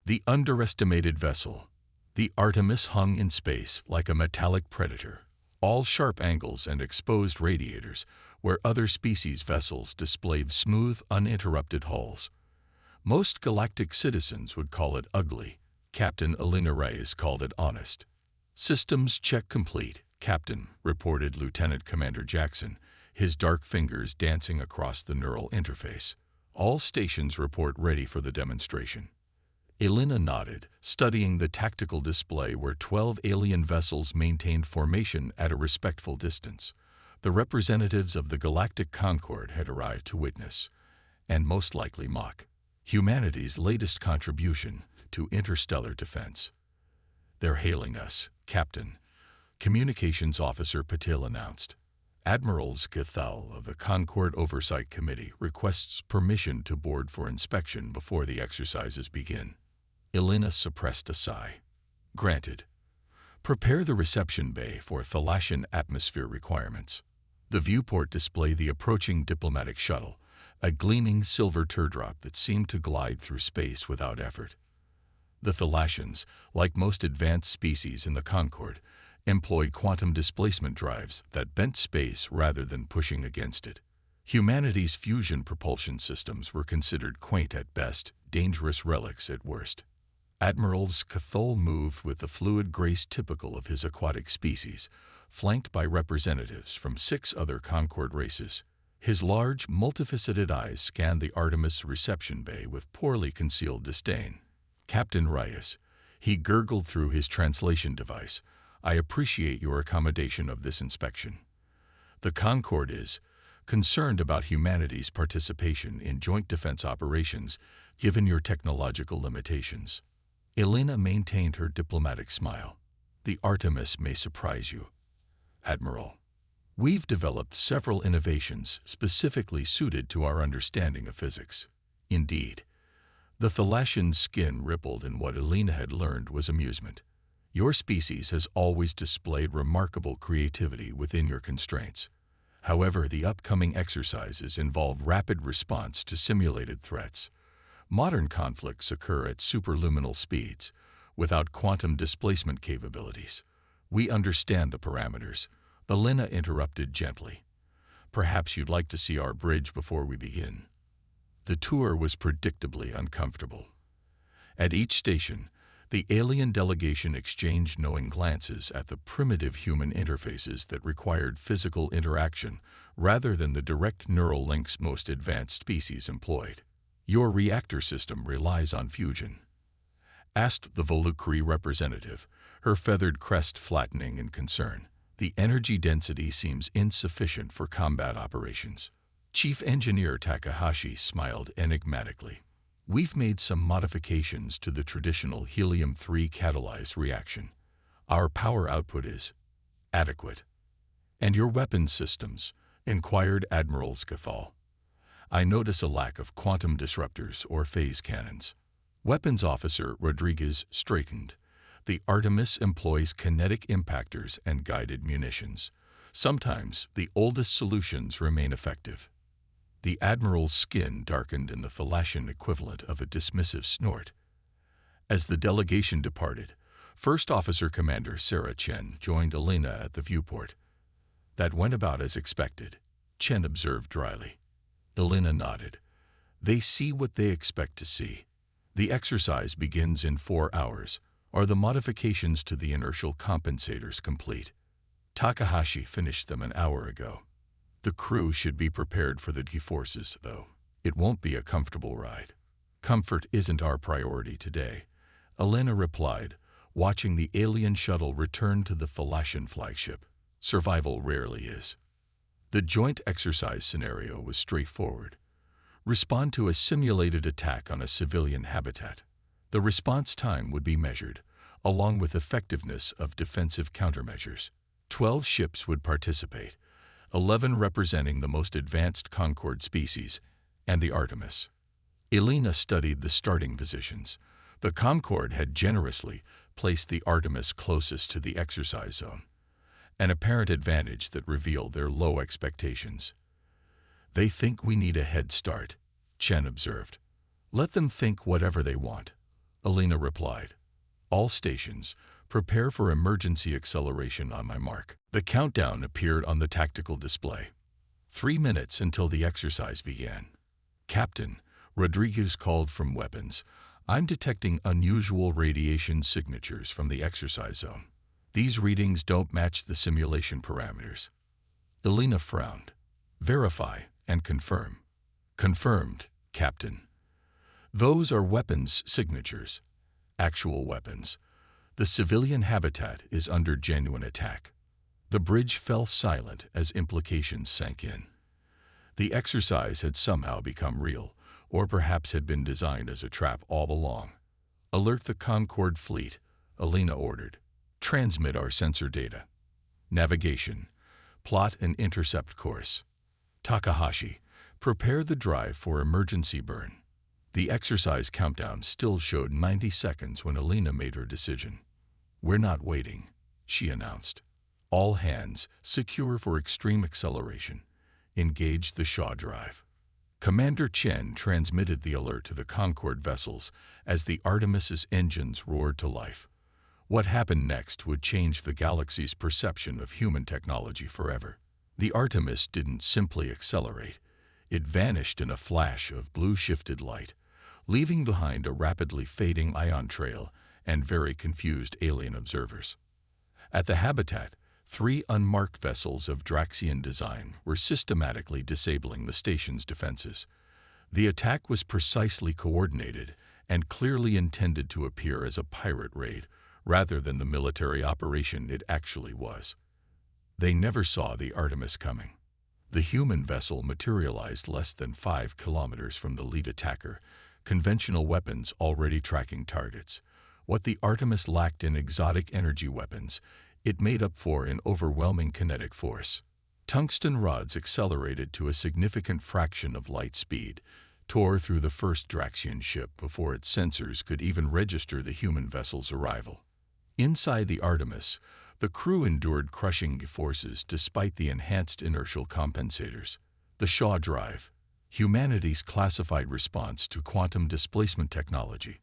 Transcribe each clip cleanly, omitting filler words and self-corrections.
The underestimated vessel. The Artemis hung in space like a metallic predator, all sharp angles and exposed radiators, where other species' vessels displayed smooth, uninterrupted hulls. Most galactic citizens would call it ugly. Captain Elena Reyes called it honest. "Systems check complete, Captain," reported Lieutenant Commander Jackson, his dark fingers dancing across the neural interface. "All stations report ready for the demonstration." Elena nodded, studying the tactical display where 12 alien vessels maintained formation at a respectful distance. The representatives of the Galactic Concord had arrived to witness, and most likely mock, humanity's latest contribution to interstellar defense. "They're hailing us, Captain," Communications Officer Patil announced. "Admiral Skathal of the Concord Oversight Committee requests permission to board for inspection before the exercises begin." Elena suppressed a sigh. "Granted. Prepare the reception bay for Thalassian atmosphere requirements." The viewport displayed the approaching diplomatic shuttle, a gleaming silver teardrop that seemed to glide through space without effort. The Thalassians, like most advanced species in the Concord, employed quantum displacement drives that bent space rather than pushing against it. Humanity's fusion propulsion systems were considered quaint at best, dangerous relics at worst. Admiral Skathal moved with the fluid grace typical of his aquatic species, flanked by representatives from 6 other Concord races. His large, multifaceted eyes scanned the Artemis reception bay with poorly concealed disdain. "Captain Reyes," he gurgled through his translation device, "I appreciate your accommodation of this inspection. The Concord is concerned about humanity's participation in joint defense operations given your technological limitations." Elena maintained her diplomatic smile. "The Artemis may surprise you, Admiral. We've developed several innovations specifically suited to our understanding of physics." Indeed, the Thalassian's skin rippled, and what Elena had learned was amusement. "Your species has always displayed remarkable creativity within your constraints. However, the upcoming exercises involve rapid response to simulated threats. Modern conflicts occur at superluminal speeds, without quantum displacement capabilities. We understand the parameters," Elena interrupted gently. "Perhaps you'd like to see our bridge before we begin." The tour was predictably uncomfortable. At each station, the alien delegation exchanged knowing glances at the primitive human interfaces that required physical interaction rather than the direct neural links most advanced species employed. "Your reactor system relies on fusion?" asked the Volucri representative, her feathered crest flattening in concern. "The energy density seems insufficient for combat operations." Chief Engineer Takahashi smiled enigmatically. "We've made some modifications to the traditional helium-3 catalyzed reaction. Our power output is adequate." "And your weapons systems?" inquired Admiral Skathal. "I notice a lack of quantum disruptors or phase cannons." Weapons Officer Rodriguez straightened. "The Artemis employs kinetic impactors and guided munitions. Sometimes the oldest solutions remain effective." The Admiral's skin darkened in the Thalassian equivalent of a dismissive snort. As the delegation departed, First Officer Commander Sarah Chen joined Elena at the viewport. "That went about as expected," Chen observed dryly. Elena nodded. "They see what they expect to see. The exercise begins in 4 hours. Are the modifications to the inertial compensators complete?" "Takahashi finished them an hour ago. The crew should be prepared for the G-forces, though. It won't be a comfortable ride." "Comfort isn't our priority today," Elena replied, watching the alien shuttle return to the Thalassian flagship. "Survival rarely is." The joint exercise scenario was straightforward. Respond to a simulated attack on a civilian habitat. The response time would be measured, along with effectiveness of defensive countermeasures. 12 ships would participate, 11 representing the most advanced Concord species, and the Artemis. Elena studied the starting positions. The Concord had generously placed the Artemis closest to the exercise zone, an apparent advantage that revealed their low expectations. "They think we need a head start," Chen observed. "Let them think whatever they want. Alina replied. "All stations, prepare for emergency acceleration on my mark." The countdown appeared on the tactical display. 3 minutes until the exercise began. "Captain," Rodriguez called from weapons, "I'm detecting unusual radiation signatures from the exercise zone. These readings don't match the simulation parameters." Alina frowned. "Verify and confirm." "Confirmed, Captain." "Those are weapons signatures. Actual weapons. The civilian habitat is under genuine attack." The bridge fell silent as implications sank in. The exercise had somehow become real, or perhaps had been designed as a trap all along. "Alert the Concorde fleet," Alina ordered. "Transmit our sensor data." "Navigation. Plot and intercept course." "Takahashi, prepare the drive for emergency burn." The exercise countdown still showed 90 seconds when Alina made her decision. "We're not waiting," she announced. "All hands, secure for extreme acceleration. Engage the Shaw drive." Commander Chen transmitted the alert to the Concorde vessels as the Artemis's engines roared to life. What happened next would change the galaxy's perception of human technology forever. The Artemis didn't simply accelerate. It vanished in a flash of blue-shifted light, leaving behind a rapidly fading ion trail and very confused alien observers. At the habitat, 3 unmarked vessels of Draxian design were systematically disabling the station's defenses. The attack was precisely coordinated and clearly intended to appear as a pirate raid rather than the military operation it actually was. They never saw the Artemis coming. The human vessel materialized less than 5 kilometers from the lead attacker, conventional weapons already tracking targets. What the Artemis lacked in exotic energy weapons, it made up for in overwhelming kinetic force. Tungsten rods accelerated to a significant fraction of light speed, tore through the first Draxian ship before its sensors could even register the human vessel's arrival. Inside the Artemis, the crew endured crushing forces despite the enhanced inertial compensators. The Shaw drive, humanity's classified response to quantum displacement technology,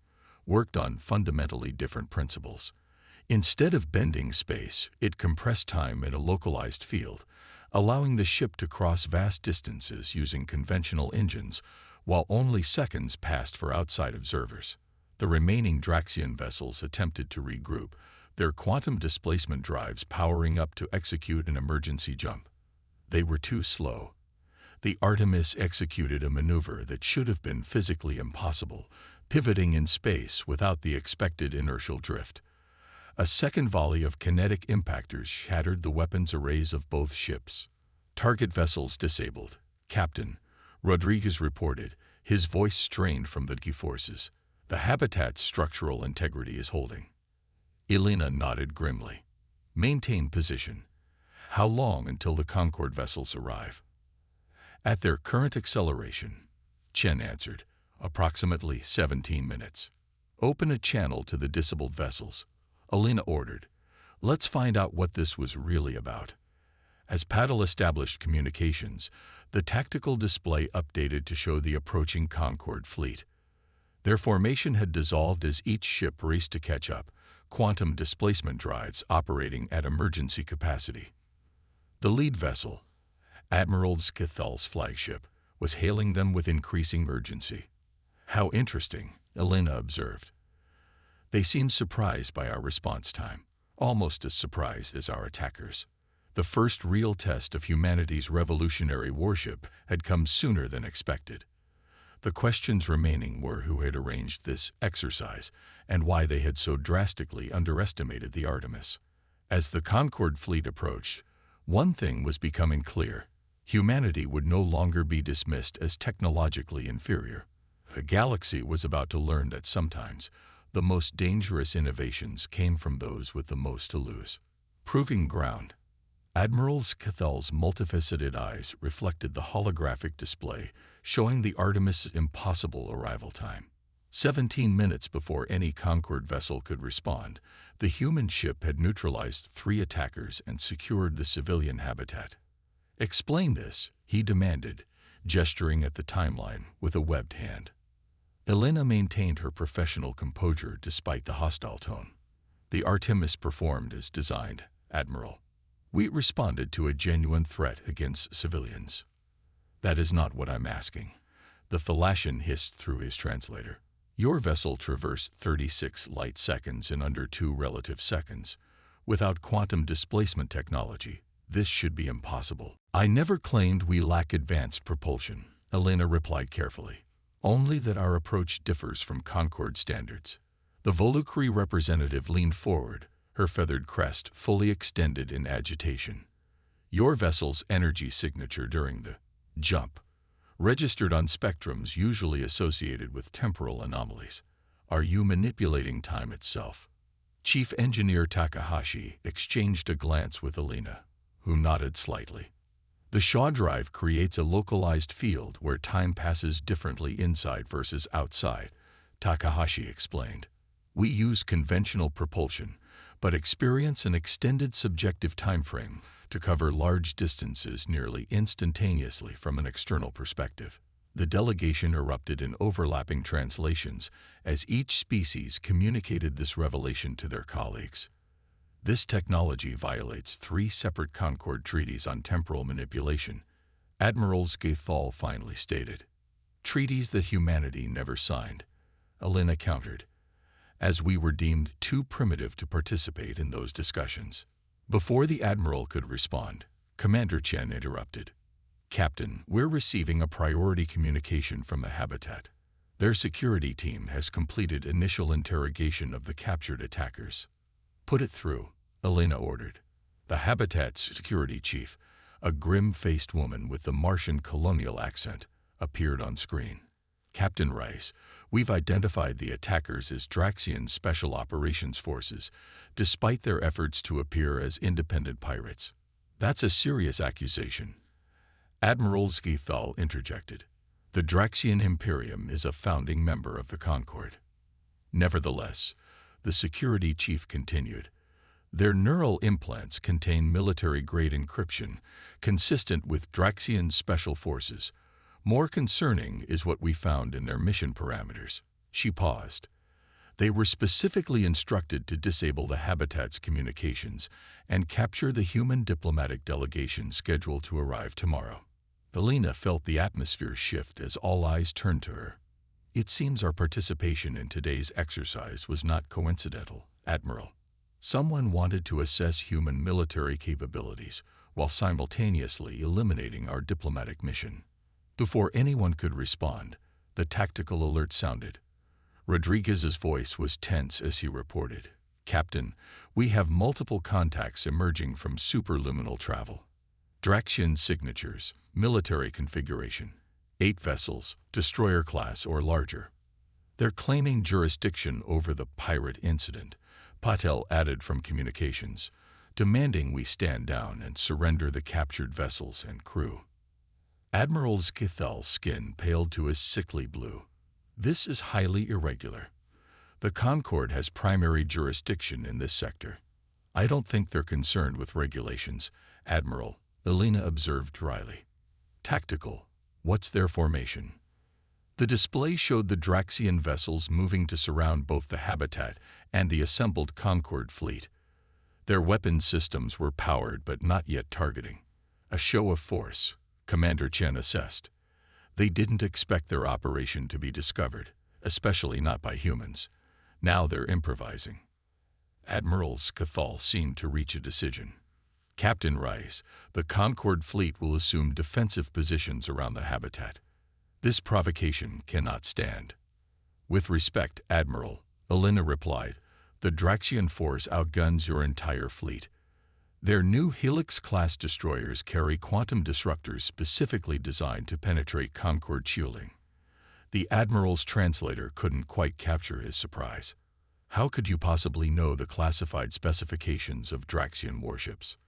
worked on fundamentally different principles. Instead of bending space, it compressed time in a localized field, allowing the ship to cross vast distances using conventional engines, while only seconds passed for outside observers. The remaining Draxian vessels attempted to regroup, their quantum displacement drives powering up to execute an emergency jump. They were too slow. The Artemis executed a maneuver that should have been physically impossible, pivoting in space without the expected inertial drift. A second volley of kinetic impactors shattered the weapons arrays of both ships. "Target vessels disabled, Captain," Rodriguez reported, his voice strained from the G-forces. "The habitat's structural integrity is holding." Alina nodded grimly. "Maintain position." "How long until the Concorde vessels arrive?" "At their current acceleration," Chen answered, "approximately 17 minutes. "Open a channel to the disabled vessels," Alina ordered. "Let's find out what this was really about." As Paddle established communications, the tactical display updated to show the approaching Concorde fleet. Their formation had dissolved as each ship raced to catch up, quantum displacement drives operating at emergency capacity. The lead vessel, Admiral Skithal's flagship, was hailing them with increasing urgency. "How interesting," Alina observed. "They seemed surprised by our response time, almost as surprised as our attackers." The first real test of humanity's revolutionary warship had come sooner than expected. The questions remaining were who had arranged this exercise and why they had so drastically underestimated the Artemis. As the Concorde fleet approached, one thing was becoming clear: humanity would no longer be dismissed as technologically inferior. The galaxy was about to learn that sometimes the most dangerous innovations came from those with the most to lose. Proving ground. Admiral Skithal's multifaceted eyes reflected the holographic display, showing the Artemis' impossible arrival time. 17 minutes before any Concorde vessel could respond, the human ship had neutralized 3 attackers and secured the civilian habitat. "Explain this," he demanded, gesturing at the timeline with a webbed hand. Elena maintained her professional composure despite the hostile tone. The Artemis performed as designed, Admiral. We responded to a genuine threat against civilians. That is not what I'm asking. The Thalassian hissed through his translator. Your vessel traversed 36 light seconds in under 2 relative seconds. Without quantum displacement technology, this should be impossible. I never claimed we lack advanced propulsion, Elena replied carefully. Only that our approach differs from Concord standards. The Volucri representative leaned forward, her feathered crest fully extended in agitation. Your vessel's energy signature during the jump registered on spectrums usually associated with temporal anomalies. Are you manipulating time itself? Chief Engineer Takahashi exchanged a glance with Elena, who nodded slightly. The Shaw drive creates a localized field where time passes differently inside versus outside, Takahashi explained. We use conventional propulsion, but experience an extended subjective time frame to cover large distances nearly instantaneously from an external perspective. The delegation erupted in overlapping translations as each species communicated this revelation to their colleagues. This technology violates 3 separate Concord treaties on temporal manipulation, Admiral Scathall finally stated. Treaties that humanity never signed, Elena countered, as we were deemed too primitive to participate in those discussions. Before the Admiral could respond, Commander Chen interrupted. Captain, we're receiving a priority communication from the Habitat. Their security team has completed initial interrogation of the captured attackers. Put it through, Elena ordered. The Habitat's security chief, a grim-faced woman with the Martian colonial accent, appeared on screen. Captain Rice, we've identified the attackers as Draxian Special Operations Forces, despite their efforts to appear as independent pirates. That's a serious accusation. Admiral Scathall interjected. The Draxian Imperium is a founding member of the Concord. Nevertheless, the security chief continued, their neural implants contain military-grade encryption, consistent with Draxian Special Forces. More concerning is what we found in their mission parameters. She paused. They were specifically instructed to disable the Habitat's communications and capture the human diplomatic delegation scheduled to arrive tomorrow. Elena felt the atmosphere shift as all eyes turned to her. It seems our participation in today's exercise was not coincidental, Admiral. Someone wanted to assess human military capabilities while simultaneously eliminating our diplomatic mission. Before anyone could respond, the tactical alert sounded. Rodriguez's voice was tense as he reported, Captain, we have multiple contacts emerging from superluminal travel. Draxian signatures, military configuration, 8 vessels, destroyer class or larger. They're claiming jurisdiction over the pirate incident, Patel added from communications, demanding we stand down and surrender the captured vessels and crew. Admiral Scathall's skin paled to a sickly blue. This is highly irregular. The Concord has primary jurisdiction in this sector. I don't think they're concerned with regulations, Admiral, Elena observed dryly. Tactical. What's their formation? The display showed the Draxian vessels moving to surround both the Habitat and the assembled Concord fleet. Their weapon systems were powered but not yet targeting. A show of force, Commander Chen assessed. They didn't expect their operation to be discovered, especially not by humans. Now they're improvising. Admiral Scathall seemed to reach a decision. Captain Rice, the Concord fleet will assume defensive positions around the Habitat. This provocation cannot stand. With respect, Admiral, Elena replied, the Draxian force outguns your entire fleet. Their new Helix-class destroyers carry quantum disruptors specifically designed to penetrate Concord shielding. The Admiral's translator couldn't quite capture his surprise. How could you possibly know the classified specifications of Draxian warships?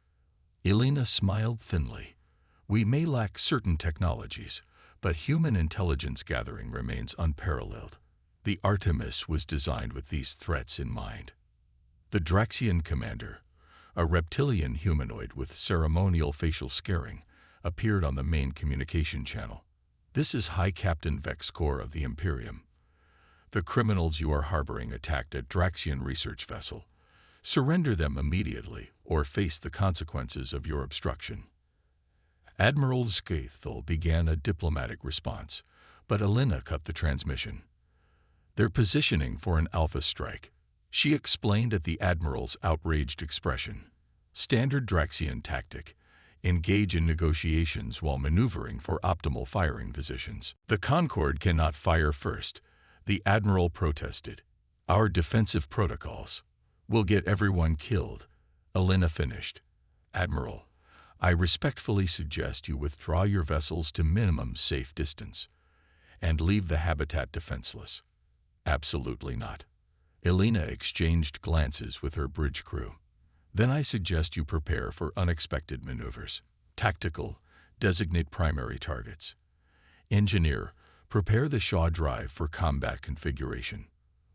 Elena smiled thinly. We may lack certain technologies, but human intelligence gathering remains unparalleled. The Artemis was designed with these threats in mind. The Draxian commander, a reptilian humanoid with ceremonial facial scarring, appeared on the main communication channel. This is High Captain Vex Corps of the Imperium. The criminals you are harboring attacked a Draxian research vessel. Surrender them immediately or face the consequences of your obstruction. Admiral Scathel began a diplomatic response, but Elena cut the transmission. They're positioning for an alpha strike, she explained at the Admiral's outraged expression. Standard Draxian tactic. Engage in negotiations while maneuvering for optimal firing positions. The Concorde cannot fire first, the Admiral protested. Our defensive protocols will get everyone killed, Elena finished. Admiral, I respectfully suggest you withdraw your vessels to minimum safe distance and leave the habitat defenseless. Absolutely not. Elena exchanged glances with her bridge crew. Then I suggest you prepare for unexpected maneuvers. Tactical, designate primary targets. Engineer, prepare the Shaw drive for combat configuration.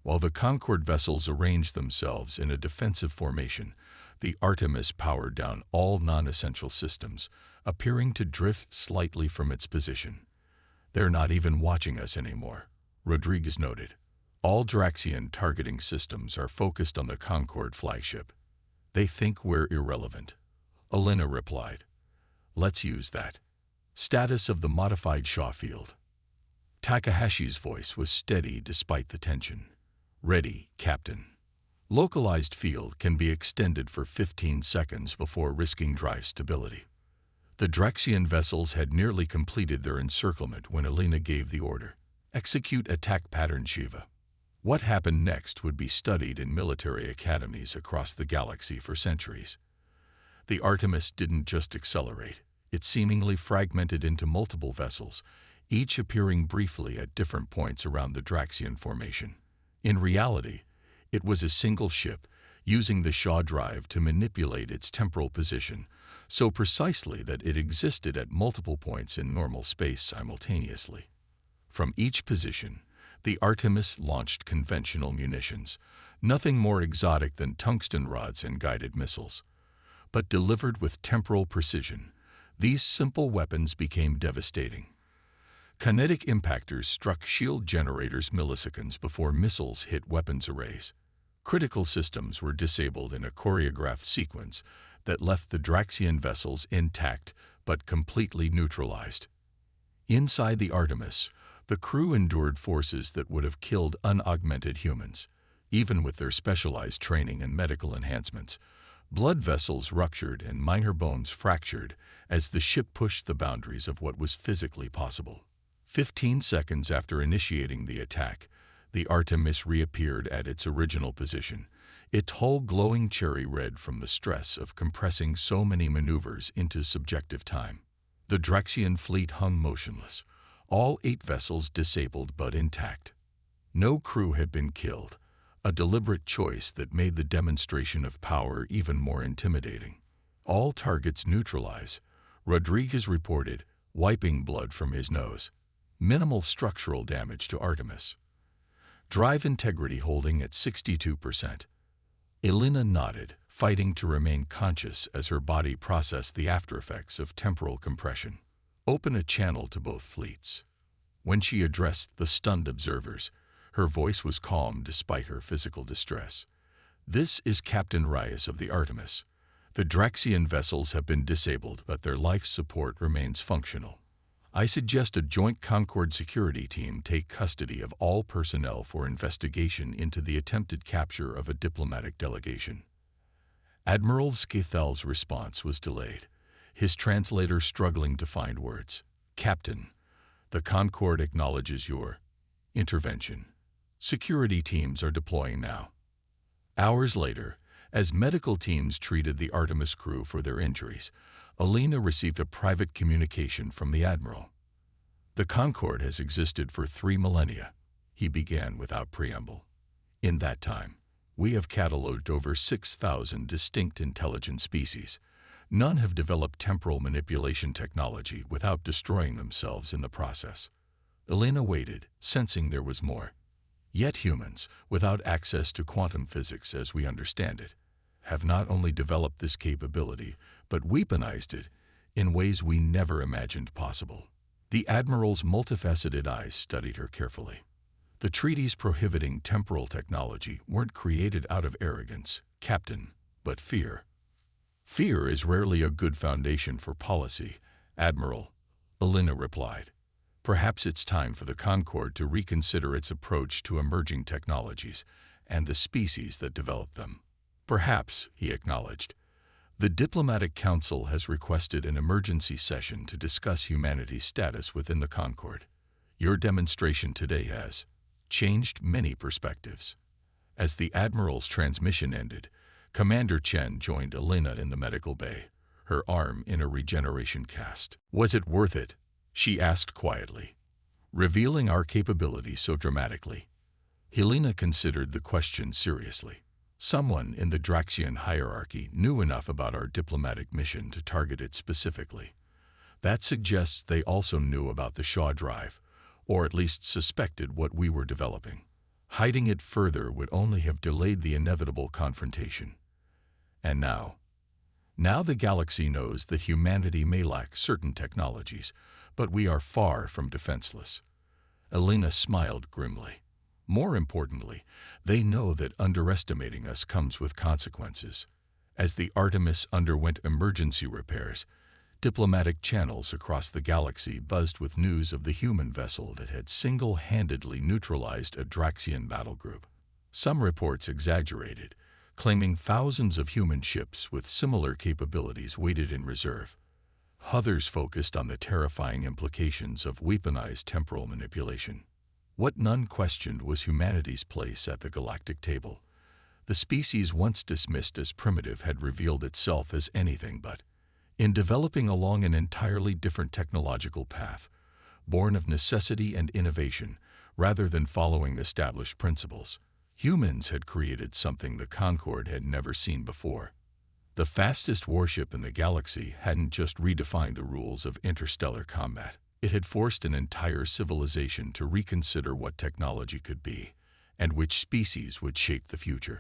While the Concorde vessels arrange themselves in a defensive formation, the Artemis powered down all non-essential systems, appearing to drift slightly from its position. They're not even watching us anymore, Rodriguez noted. All Draxian targeting systems are focused on the Concorde flagship. They think we're irrelevant. Elena replied. Let's use that. Status of the modified Shaw field. Takahashi's voice was steady despite the tension. Ready, Captain. Localized field can be extended for 15 seconds before risking drive stability. The Draxian vessels had nearly completed their encirclement when Elena gave the order. Execute attack pattern Shiva. What happened next would be studied in military academies across the galaxy for centuries. The Artemis didn't just accelerate, it seemingly fragmented into multiple vessels, each appearing briefly at different points around the Draxian formation. In reality, it was a single ship, using the Shaw drive to manipulate its temporal position, so precisely that it existed at multiple points in normal space simultaneously. From each position, the Artemis launched conventional munitions, nothing more exotic than tungsten rods and guided missiles. But delivered with temporal precision, these simple weapons became devastating. Kinetic impactors struck shield generators milliseconds before missiles hit weapons arrays. Critical systems were disabled in a choreographed sequence that left the Draxian vessels intact but completely neutralized. Inside the Artemis, the crew endured forces that would have killed unaugmented humans. Even with their specialized training and medical enhancements, blood vessels ruptured and minor bones fractured as the ship pushed the boundaries of what was physically possible. 15 seconds after initiating the attack, the Artemis reappeared at its original position, its hull glowing cherry red from the stress of compressing so many maneuvers into subjective time. The Draxian fleet hung motionless, all 8 vessels disabled but intact. No crew had been killed, a deliberate choice that made the demonstration of power even more intimidating. All targets neutralize, Rodriguez reported, wiping blood from his nose. Minimal structural damage to Artemis. Drive integrity holding at 62%. Elena nodded, fighting to remain conscious as her body processed the aftereffects of temporal compression. Open a channel to both fleets. When she addressed the stunned observers, her voice was calm despite her physical distress. This is Captain Reyes of the Artemis. The Draxian vessels have been disabled, but their life support remains functional. I suggest a joint Concorde security team take custody of all personnel for investigation into the attempted capture of a diplomatic delegation. Admiral Scathel's response was delayed, his translator struggling to find words. Captain, the Concorde acknowledges your intervention. Security teams are deploying now. Hours later, as medical teams treated the Artemis crew for their injuries, Elena received a private communication from the Admiral. The Concorde has existed for 3 millennia, he began without preamble. In that time, we have catalogued over 6,000 distinct intelligent species. None have developed temporal manipulation technology without destroying themselves in the process. Elena waited, sensing there was more. Yet humans, without access to quantum physics as we understand it, have not only developed this capability, but weaponized it in ways we never imagined possible. The Admiral's multifaceted eyes studied her carefully. The treaties prohibiting temporal technology weren't created out of arrogance, Captain, but fear. Fear is rarely a good foundation for policy, Admiral, Elena replied. Perhaps it's time for the Concord to reconsider its approach to emerging technologies and the species that develop them. Perhaps, he acknowledged. The Diplomatic Council has requested an emergency session to discuss humanity's status within the Concord. Your demonstration today has changed many perspectives. As the Admiral's transmission ended, Commander Chen joined Elena in the medical bay, her arm in a regeneration cast. Was it worth it? She asked quietly. Revealing our capabilities so dramatically. Helena considered the question seriously. Someone in the Draxian hierarchy knew enough about our diplomatic mission to target it specifically. That suggests they also knew about the Shaw drive, or at least suspected what we were developing. Hiding it further would only have delayed the inevitable confrontation. And now the galaxy knows that humanity may lack certain technologies, but we are far from defenseless. Elena smiled grimly. More importantly, they know that underestimating us comes with consequences. As the Artemis underwent emergency repairs, diplomatic channels across the galaxy buzzed with news of the human vessel that had single-handedly neutralized a Draxian battle group. Some reports exaggerated, claiming thousands of human ships with similar capabilities waited in reserve. Others focused on the terrifying implications of weaponized temporal manipulation. What none questioned was humanity's place at the galactic table. The species once dismissed as primitive had revealed itself as anything but. In developing along an entirely different technological path, born of necessity and innovation, rather than following established principles, humans had created something the Concord had never seen before. The fastest warship in the galaxy hadn't just redefined the rules of interstellar combat. It had forced an entire civilization to reconsider what technology could be and which species would shape the future.